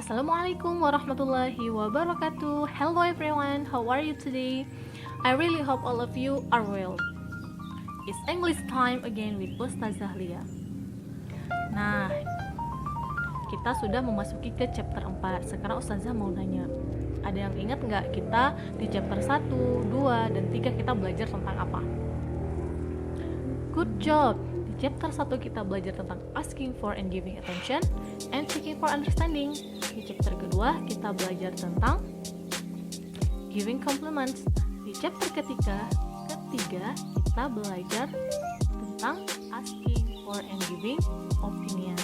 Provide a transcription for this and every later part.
Assalamualaikum warahmatullahi wabarakatuh. Hello everyone, how are you today? I really hope all of you are well. It's English time again with Ustazah Lia. Nah, kita sudah memasuki ke chapter 4. Sekarang Ustazah mau nanya, ada yang ingat nggak kita di chapter 1, 2, dan 3 kita belajar tentang apa? Good job! Di chapter 1 kita belajar tentang asking for and giving attention and seeking for understanding. Di chapter kedua kita belajar tentang giving compliments. Di chapter ketiga kita belajar tentang asking for and giving opinion.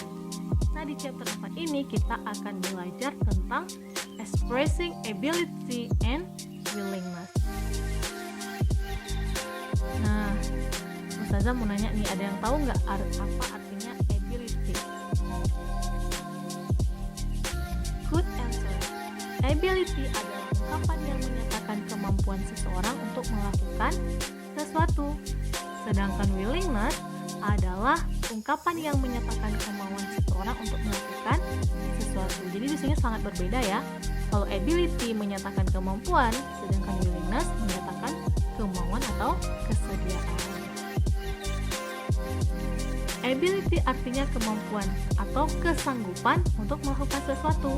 Nah, di chapter 4 ini kita akan belajar tentang expressing ability and willingness. Nah, Ustazah mau nanya nih, ada yang tahu nggak apa artinya ability? Good answer. Ability adalah ungkapan yang menyatakan kemampuan seseorang untuk melakukan sesuatu. Sedangkan willingness adalah ungkapan yang menyatakan kemauan seseorang untuk melakukan sesuatu. Jadi di sini sangat berbeda ya. Kalau ability menyatakan kemampuan, sedangkan willingness menyatakan kemauan atau kesediaan. Ability artinya kemampuan atau kesanggupan untuk melakukan sesuatu.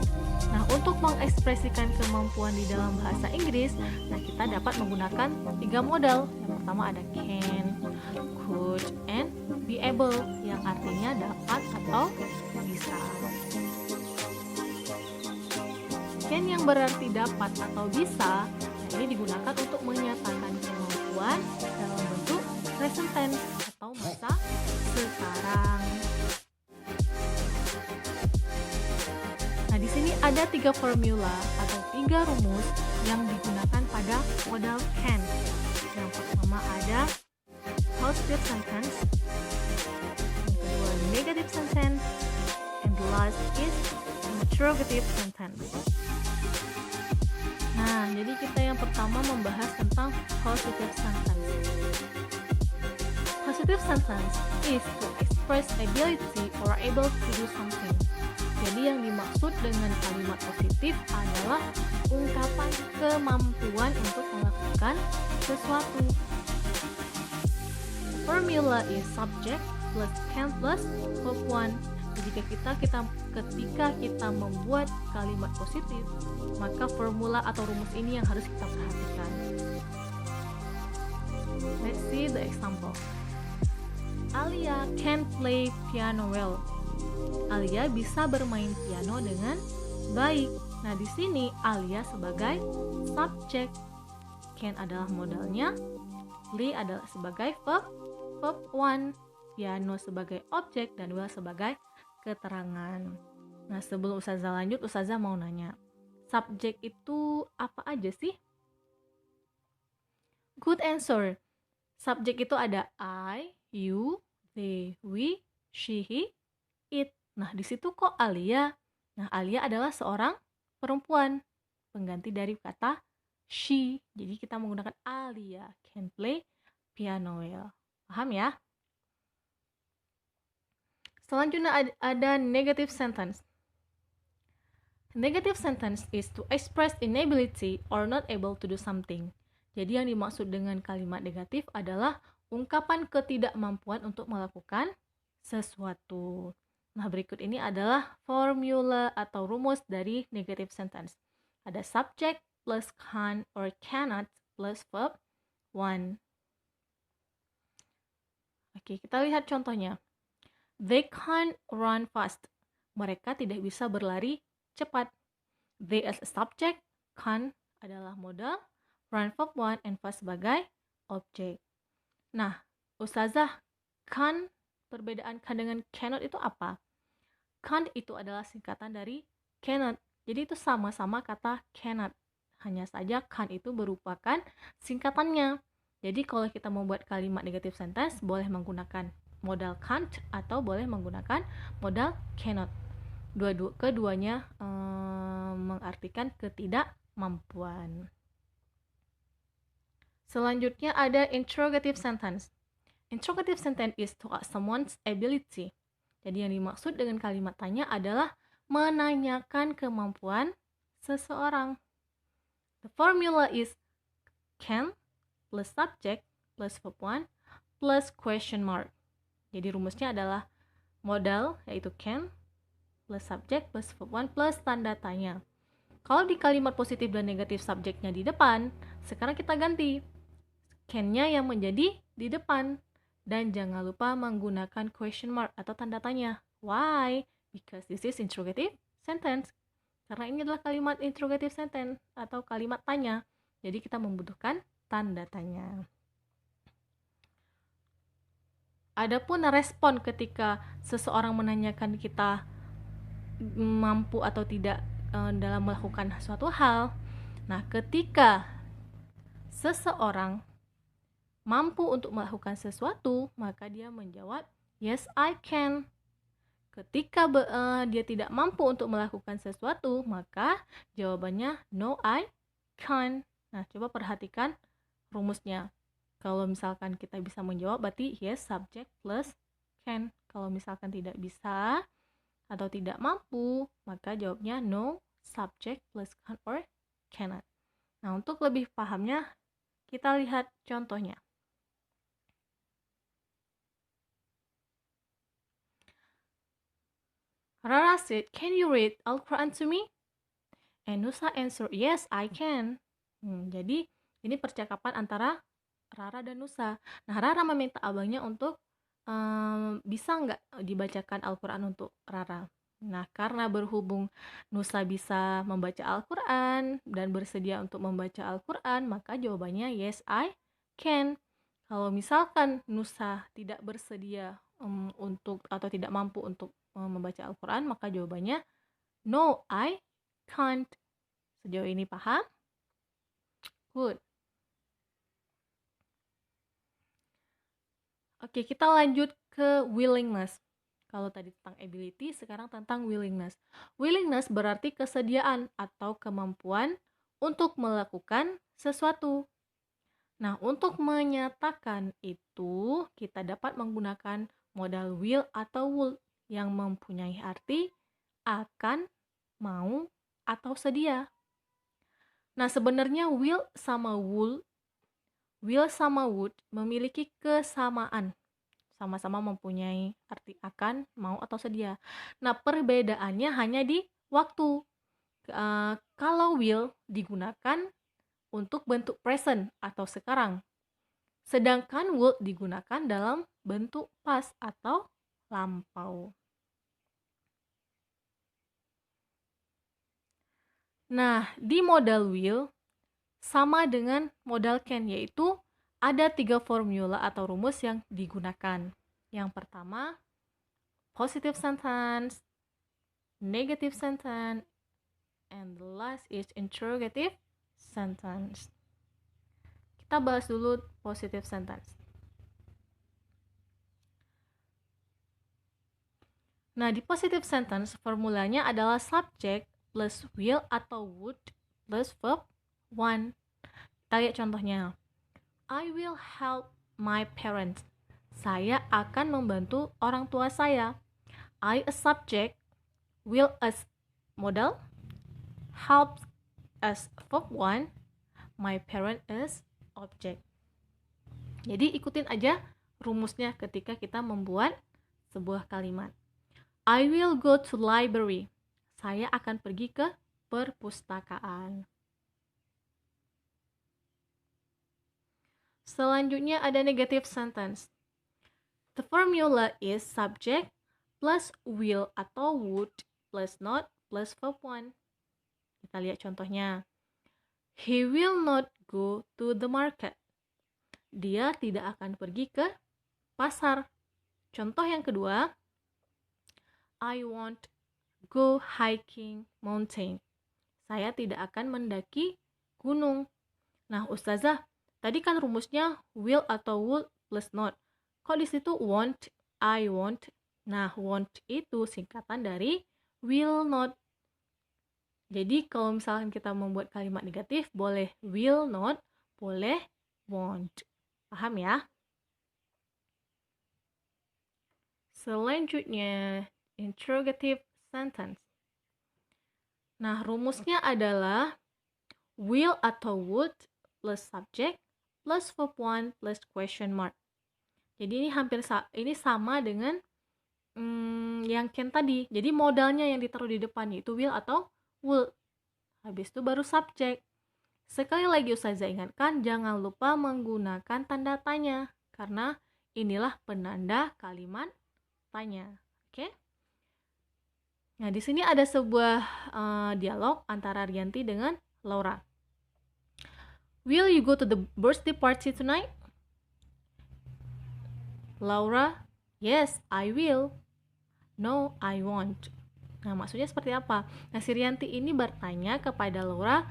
Nah, untuk mengekspresikan kemampuan di dalam bahasa Inggris, kita dapat menggunakan 3 modal. Yang pertama ada can, could, and be able, yang artinya dapat atau bisa. Can yang berarti dapat atau bisa, ini digunakan untuk menyatakan kemampuan dalam bentuk present tense atau masa sekarang. Nah, di sini ada 3 formula atau 3 rumus yang digunakan pada modal can. Yang pertama ada positive sentence, yang kedua negative sentence, and the last is interrogative sentence. Nah, jadi kita yang pertama membahas tentang positive sentence. Positive sentence is to express ability or able to do something. Jadi yang dimaksud dengan kalimat positif adalah ungkapan kemampuan untuk melakukan sesuatu. Formula is subject plus can plus verb one. Jadi ketika kita membuat kalimat positif, maka formula atau rumus ini yang harus kita perhatikan. Let's see the example. Alia can play piano well. Alia bisa bermain piano dengan baik. Nah, di sini Alia sebagai subjek, can adalah modalnya, play adalah sebagai verb one, piano sebagai objek, dan well sebagai keterangan. Nah, sebelum Ustazah lanjut, Ustazah mau nanya, subjek itu apa aja sih? Good answer. Subjek itu ada I, you, they, we, she, he, it. Nah, di situ kok Alia? Nah, Alia adalah seorang perempuan, pengganti dari kata she. Jadi kita menggunakan Alia can play piano well. Paham ya? Selanjutnya ada negative sentence. Negative sentence is to express inability or not able to do something. Jadi yang dimaksud dengan kalimat negatif adalah ungkapan ketidakmampuan untuk melakukan sesuatu. Nah, berikut ini adalah formula atau rumus dari negative sentence. Ada subject plus can or cannot plus verb one. Oke, kita lihat contohnya. They can't run fast. Mereka tidak bisa berlari cepat. They as a subject, can adalah modal, run verb one, and fast sebagai objek. Nah, Ustazah, can, perbedaan can dengan cannot itu apa? Can itu adalah singkatan dari cannot. Jadi itu sama-sama kata cannot. Hanya saja can itu merupakan singkatannya. Jadi kalau kita membuat kalimat negative sentence, boleh menggunakan modal can't atau boleh menggunakan modal cannot. Keduanya mengartikan ketidakmampuan. Selanjutnya ada interrogative sentence. Interrogative sentence is to ask someone's ability. Jadi yang dimaksud dengan kalimat tanya adalah menanyakan kemampuan seseorang. The formula is can plus subject plus verb 1 plus question mark. Jadi rumusnya adalah modal yaitu can plus subject plus verb 1 plus tanda tanya. Kalau di kalimat positif dan negatif subjeknya di depan, sekarang kita ganti can-nya yang menjadi di depan. Dan jangan lupa menggunakan question mark atau tanda tanya. Why? Because this is interrogative sentence. Karena ini adalah kalimat interrogative sentence atau kalimat tanya. Jadi kita membutuhkan tanda tanya. Adapun respon ketika seseorang menanyakan kita mampu atau tidak dalam melakukan suatu hal. Nah, ketika seseorang mampu untuk melakukan sesuatu, maka dia menjawab, yes, I can. Ketika dia tidak mampu untuk melakukan sesuatu, maka jawabannya, no, I can't. Nah, coba perhatikan rumusnya. Kalau misalkan kita bisa menjawab, berarti yes, subject plus can. Kalau misalkan tidak bisa atau tidak mampu, maka jawabnya no, subject plus can or cannot. Nah, untuk lebih pahamnya, kita lihat contohnya. Rara said, can you read Al-Quran to me? And Nusa answered, yes, I can. Jadi, ini percakapan antara Rara dan Nusa. Nah, Rara meminta abangnya untuk bisa nggak dibacakan Al-Quran untuk Rara. Nah, karena berhubung Nusa bisa membaca Al-Quran dan bersedia untuk membaca Al-Quran, maka jawabannya yes, I can. Kalau misalkan Nusa tidak bersedia untuk atau tidak mampu untuk membaca Al-Quran, maka jawabannya no, I can't. Sejauh ini paham? Good. Oke, kita lanjut ke willingness. Kalau tadi tentang ability, sekarang tentang willingness. Willingness berarti kesediaan atau kemampuan untuk melakukan sesuatu. Nah, untuk menyatakan itu, kita dapat menggunakan modal will atau would yang mempunyai arti akan, mau, atau sedia. Nah, sebenarnya will sama would memiliki kesamaan. Sama-sama mempunyai arti akan, mau, atau sedia. Nah, perbedaannya hanya di waktu. Kalau will digunakan untuk bentuk present atau sekarang. Sedangkan would digunakan dalam bentuk past atau lampau. Nah, di modal will sama dengan modal can, yaitu ada 3 formula atau rumus yang digunakan. Yang pertama, positive sentence, negative sentence, and the last is interrogative sentence. Kita bahas dulu positive sentence. Nah, di positive sentence formulanya adalah subject plus will atau would plus verb 1. Kita lihat contohnya. I will help my parents. Saya akan membantu orang tua saya. I as subject, will as modal, help as verb 1, my parent as object. Jadi ikutin aja rumusnya ketika kita membuat sebuah kalimat. I will go to library. Saya akan pergi ke perpustakaan. Selanjutnya ada negative sentence. The formula is subject plus will atau would plus not plus verb 1. Kita lihat contohnya. He will not go to the market. Dia tidak akan pergi ke pasar. Contoh yang kedua, I won't go hiking mountain. Saya tidak akan mendaki gunung. Nah, Ustazah, tadi kan rumusnya will atau would plus not. Kok di situ won't, I won't? Nah, won't itu singkatan dari will not. Jadi kalau misalkan kita membuat kalimat negatif, boleh will not, boleh won't. Paham ya? Selanjutnya, interrogative sentence. Nah, rumusnya adalah will atau would plus subject plus verb one plus question mark. Jadi ini sama dengan yang Ken tadi. Jadi modalnya yang ditaruh di depan itu will atau would. Habis itu baru subject. Sekali lagi Ustazah ingatkan, jangan lupa menggunakan tanda tanya karena inilah penanda kalimat tanya. Oke? Nah, di sini ada sebuah dialog antara Rianti dengan Laura. Will you go to the birthday party tonight? Laura, yes, I will. No, I won't. Nah, maksudnya seperti apa? Nah, si Rianti ini bertanya kepada Laura,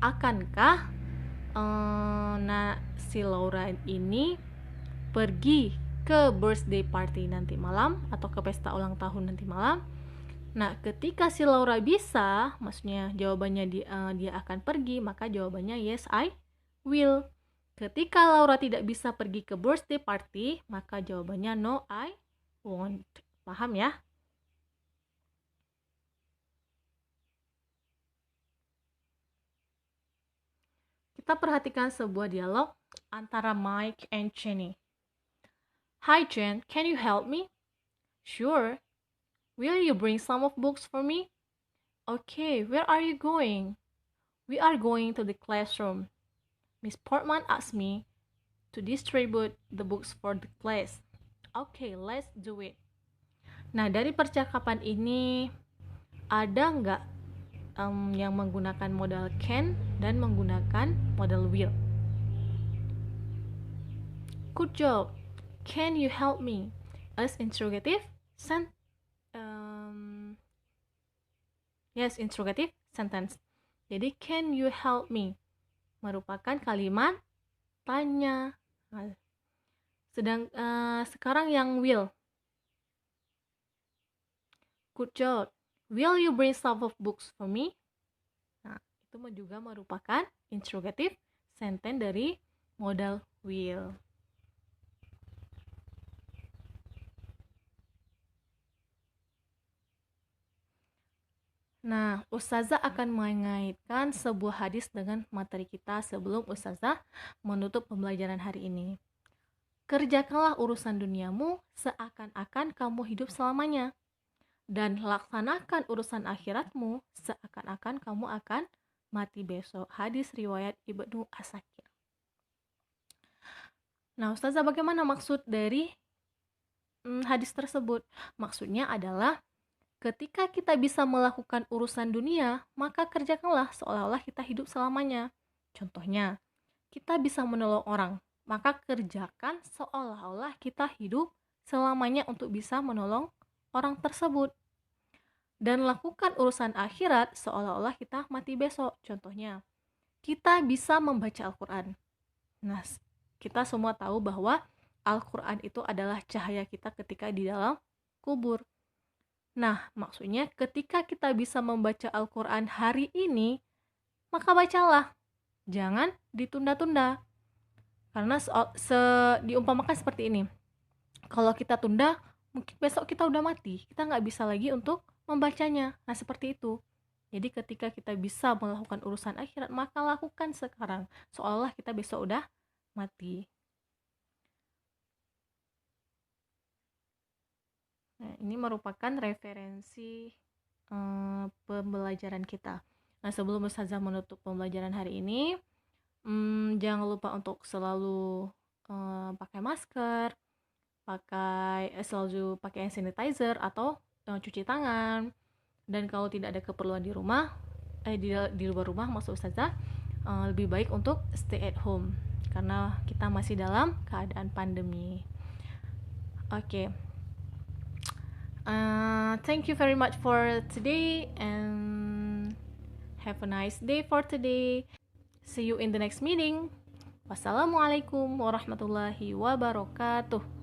akankah si Laura ini pergi ke birthday party nanti malam atau ke pesta ulang tahun nanti malam? Nah, ketika si Laura bisa, maksudnya jawabannya dia akan pergi, maka jawabannya yes, I will. Ketika Laura tidak bisa pergi ke birthday party, maka jawabannya no, I won't. Paham ya? Kita perhatikan sebuah dialog antara Mike and Jenny. Hi Jen, can you help me? Sure. Will you bring some of books for me? Okay, where are you going? We are going to the classroom. Miss Portman asked me to distribute the books for the class. Okay, let's do it. Nah, dari percakapan ini ada nggak yang menggunakan modal can dan menggunakan modal will? Good job. Can you help me? As interrogative yes, interrogative sentence. Jadi can you help me merupakan kalimat tanya. Nah, sekarang yang will. Good job. Will you bring some of books for me? Nah, itu juga merupakan interrogative sentence dari modal will. Nah, Ustazah akan mengaitkan sebuah hadis dengan materi kita sebelum Ustazah menutup pembelajaran hari ini. Kerjakanlah urusan duniamu seakan-akan kamu hidup selamanya, dan laksanakan urusan akhiratmu seakan-akan kamu akan mati besok. Hadis riwayat Ibnu Asakir. Nah, Ustazah, bagaimana maksud dari hadis tersebut? Maksudnya adalah ketika kita bisa melakukan urusan dunia, maka kerjakanlah seolah-olah kita hidup selamanya. Contohnya, kita bisa menolong orang, maka kerjakan seolah-olah kita hidup selamanya untuk bisa menolong orang tersebut. Dan lakukan urusan akhirat seolah-olah kita mati besok. Contohnya, kita bisa membaca Al-Quran. Nah, kita semua tahu bahwa Al-Quran itu adalah cahaya kita ketika di dalam kubur. Nah, maksudnya ketika kita bisa membaca Al-Quran hari ini, maka bacalah. Jangan ditunda-tunda. Karena diumpamakan seperti ini. Kalau kita tunda, mungkin besok kita udah mati. Kita nggak bisa lagi untuk membacanya. Nah, seperti itu. Jadi ketika kita bisa melakukan urusan akhirat, maka lakukan sekarang. Seolah kita besok udah mati. Nah, ini merupakan referensi pembelajaran kita. Nah, sebelum Ustazah menutup pembelajaran hari ini, jangan lupa untuk selalu pakai masker, selalu pakai hand sanitizer atau cuci tangan. Dan kalau tidak ada keperluan di rumah, di luar rumah maksud Ustazah, lebih baik untuk stay at home karena kita masih dalam keadaan pandemi. Oke. Thank you very much for today and have a nice day for today. See you in the next meeting. Wassalamualaikum warahmatullahi wabarakatuh.